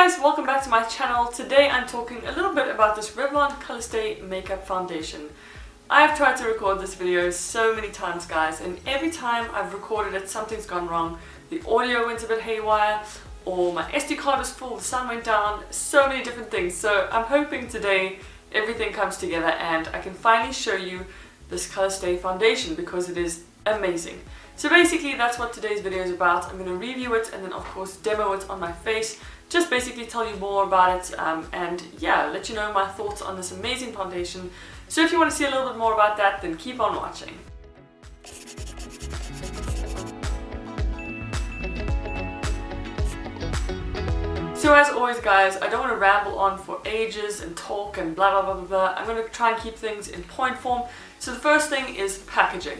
guys, welcome back to my channel. Today I'm talking a little bit about this Revlon Colorstay makeup foundation. I've tried to record this video so many times, guys, and every time I've recorded it, something's gone wrong. The audio went a bit haywire, or my SD card was full, the sun went down, so many different things. So I'm hoping today everything comes together and I can finally show you this Colorstay foundation because it is amazing. So basically that's what today's video is about. I'm going to review it and then of course demo it on my face. Just basically tell you more about it and yeah, let you know my thoughts on this amazing foundation. So if you want to see a little bit more about that, then keep on watching. So as always, guys, I don't want to ramble on for ages and talk and blah blah blah blah blah. I'm going to try and keep things in point form. So the first thing is packaging.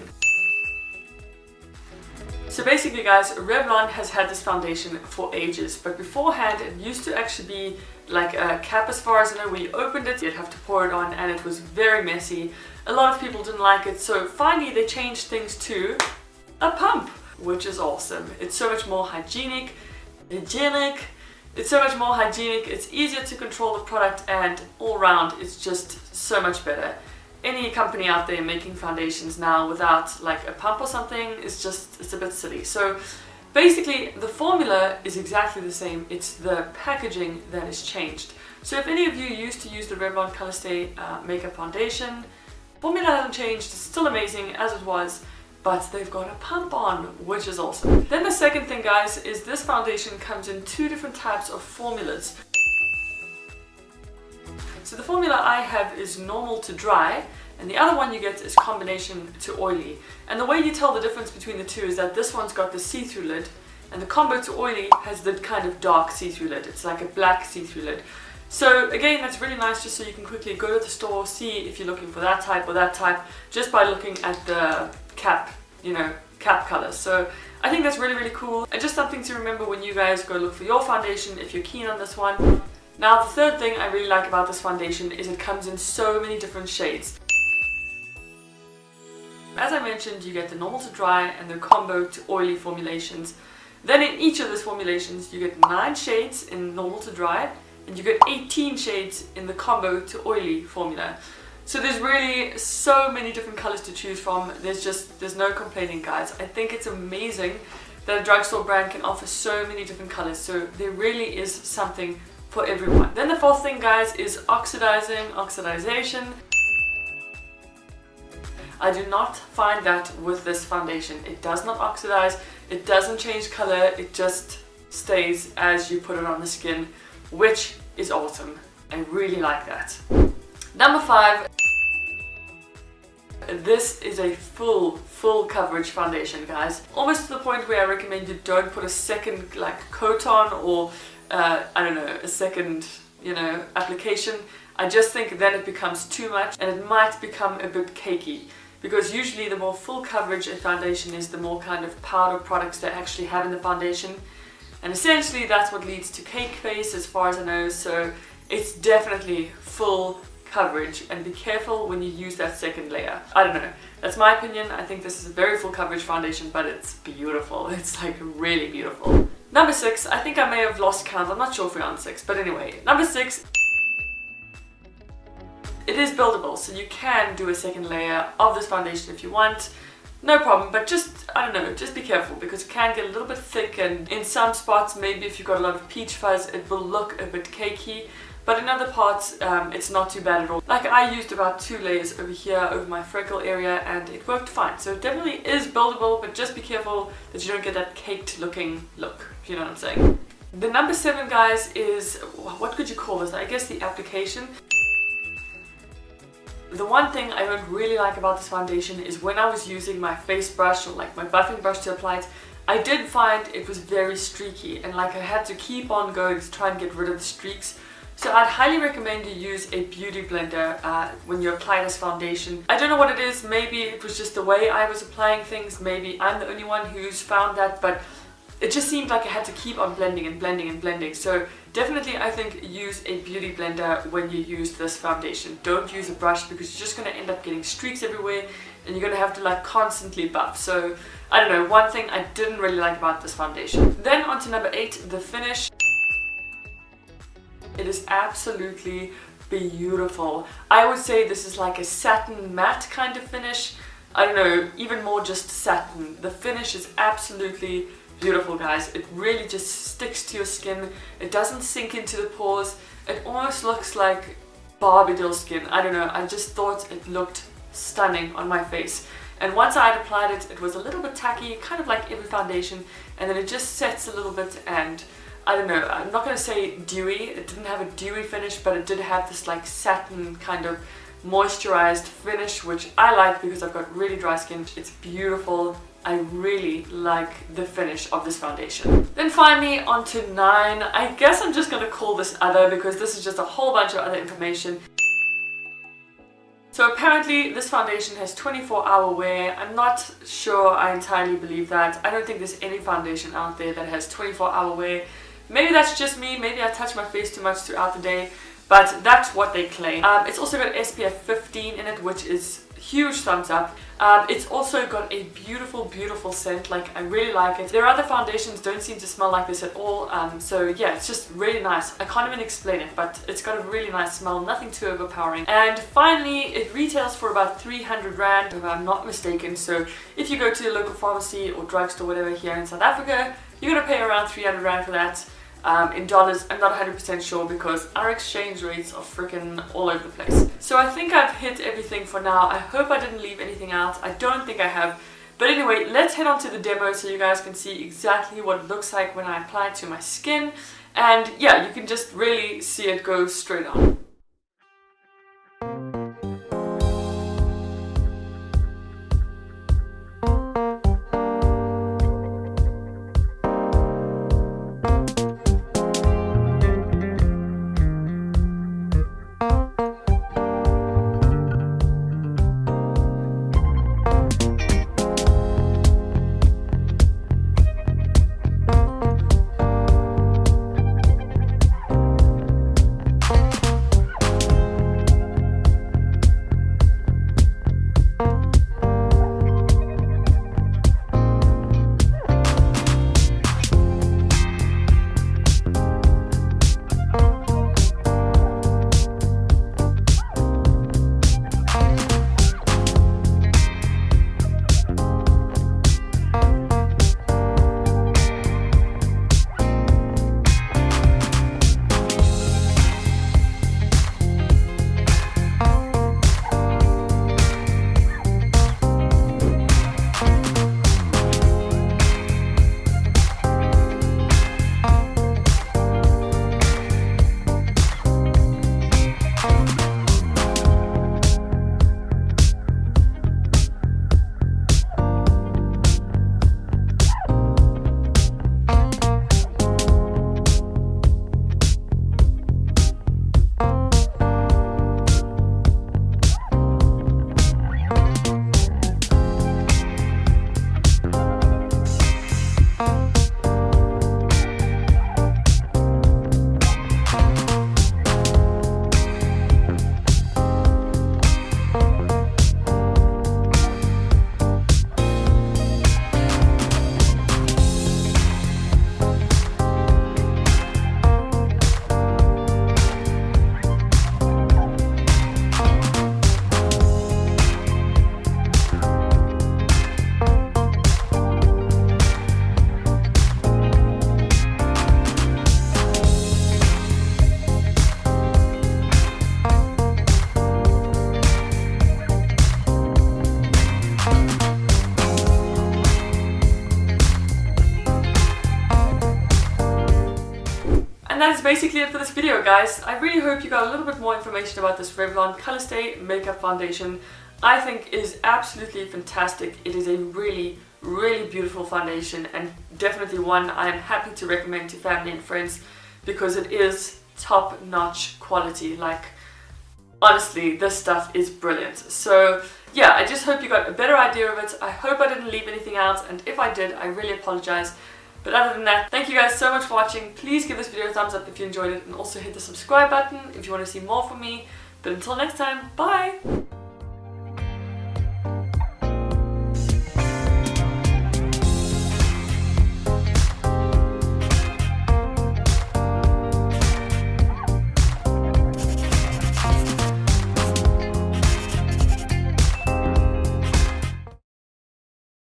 So basically, guys, Revlon has had this foundation for ages, but beforehand it used to actually be like a cap, as far as I know. When you opened it, you'd have to pour it on and it was very messy. A lot of people didn't like it, so finally they changed things to a pump, which is awesome. It's so much more hygienic, it's easier to control the product, and all round it's just so much better. Any company out there making foundations now without like a pump or something is just, it's a bit silly. So basically the formula is exactly the same, it's the packaging that is changed. So if any of you used to use the Revlon Colorstay makeup foundation, formula hasn't changed, it's still amazing as it was, but they've got a pump on, which is awesome. Then the second thing, guys, is this foundation comes in two different types of formulas. So the formula I have is normal to dry, and the other one you get is combination to oily. And the way you tell the difference between the two is that this one's got the see-through lid, and the combo to oily has the kind of dark see-through lid. It's like a black see-through lid. So again, that's really nice, just so you can quickly go to the store, see if you're looking for that type or that type, just by looking at the cap, cap colors. So I think that's really, really cool, and just something to remember when you guys go look for your foundation if you're keen on this one. Now the third thing I really like about this foundation is it comes in so many different shades. As I mentioned, you get the normal to dry and the combo to oily formulations. Then in each of those formulations you get 9 shades in normal to dry, and you get 18 shades in the combo to oily formula. So there's really so many different colors to choose from. There's no complaining, guys. I think it's amazing that a drugstore brand can offer so many different colors. So there really is something for everyone. Then the fourth thing, guys, is oxidization. I do not find that with this foundation. It does not oxidize, it doesn't change color, it just stays as you put it on the skin, which is awesome. I really like that. Number 5, this is a full coverage foundation, guys. Almost to the point where I recommend you don't put a second like coat on, or I don't know, a second, application. I just think then it becomes too much and it might become a bit cakey, because usually the more full coverage a foundation is, the more kind of powder products they actually have in the foundation, and essentially that's what leads to cake face, as far as I know. So it's definitely full coverage, and be careful when you use that second layer. I don't know, that's my opinion. I think this is a very full coverage foundation, but it's beautiful. It's like really beautiful. Number 6, I think I may have lost count, I'm not sure if we're on 6, but anyway, number 6, it is buildable, so you can do a second layer of this foundation if you want, no problem, but just, I don't know, just be careful, because it can get a little bit thick, and in some spots, maybe if you've got a lot of peach fuzz, it will look a bit cakey, but in other parts, it's not too bad at all. Like I used about 2 layers over here, over my freckle area, and it worked fine. So it definitely is buildable, but just be careful that you don't get that caked looking look, if you know what I'm saying. The number 7, guys, is, what could you call this? I guess the application. The one thing I don't really like about this foundation is when I was using my face brush or like my buffing brush to apply it, I did find it was very streaky, and like I had to keep on going to try and get rid of the streaks. So I'd highly recommend you use a beauty blender when you apply this foundation. I don't know what it is, maybe it was just the way I was applying things, maybe I'm the only one who's found that, but it just seemed like I had to keep on blending and blending and blending. So definitely I think use a beauty blender when you use this foundation. Don't use a brush, because you're just going to end up getting streaks everywhere and you're going to have to like constantly buff. So I don't know, one thing I didn't really like about this foundation. Then on to number 8, the finish. It is absolutely beautiful. I would say this is like a satin matte kind of finish. I don't know, even more just satin. The finish is absolutely beautiful, guys. It really just sticks to your skin. It doesn't sink into the pores. It almost looks like Barbie doll skin. I don't know, I just thought it looked stunning on my face. And once I had applied it, it was a little bit tacky, kind of like every foundation, and then it just sets a little bit, and I don't know, I'm not going to say dewy. It didn't have a dewy finish, but it did have this like satin kind of moisturized finish, which I like because I've got really dry skin. It's beautiful. I really like the finish of this foundation. Then finally onto 9. I guess I'm just going to call this other because this is just a whole bunch of other information. So apparently this foundation has 24-hour wear. I'm not sure I entirely believe that. I don't think there's any foundation out there that has 24-hour wear. Maybe that's just me, maybe I touch my face too much throughout the day, but that's what they claim. It's also got SPF 15 in it, which is huge thumbs up. It's also got a beautiful, beautiful scent. Like, I really like it. Their other foundations don't seem to smell like this at all. So yeah, it's just really nice. I can't even explain it, but it's got a really nice smell, nothing too overpowering. And finally, it retails for about 300 Rand, if I'm not mistaken. So if you go to the local pharmacy or drugstore, whatever, here in South Africa, you're gonna pay around 300 Rand for that. In dollars, I'm not 100% sure because our exchange rates are freaking all over the place. So I think I've hit everything for now. I hope I didn't leave anything out. I don't think I have. But anyway, let's head on to the demo so you guys can see exactly what it looks like when I apply it to my skin. And yeah, you can just really see it go straight on. And that is basically it for this video, guys. I really hope you got a little bit more information about this Revlon Colorstay makeup foundation. I think it is absolutely fantastic. It is a really, really beautiful foundation and definitely one I am happy to recommend to family and friends because it is top-notch quality. Like, honestly, this stuff is brilliant. So yeah, I just hope you got a better idea of it. I hope I didn't leave anything out, and if I did, I really apologize. But other than that, thank you guys so much for watching. Please give this video a thumbs up if you enjoyed it, and also hit the subscribe button if you want to see more from me. But until next time, bye!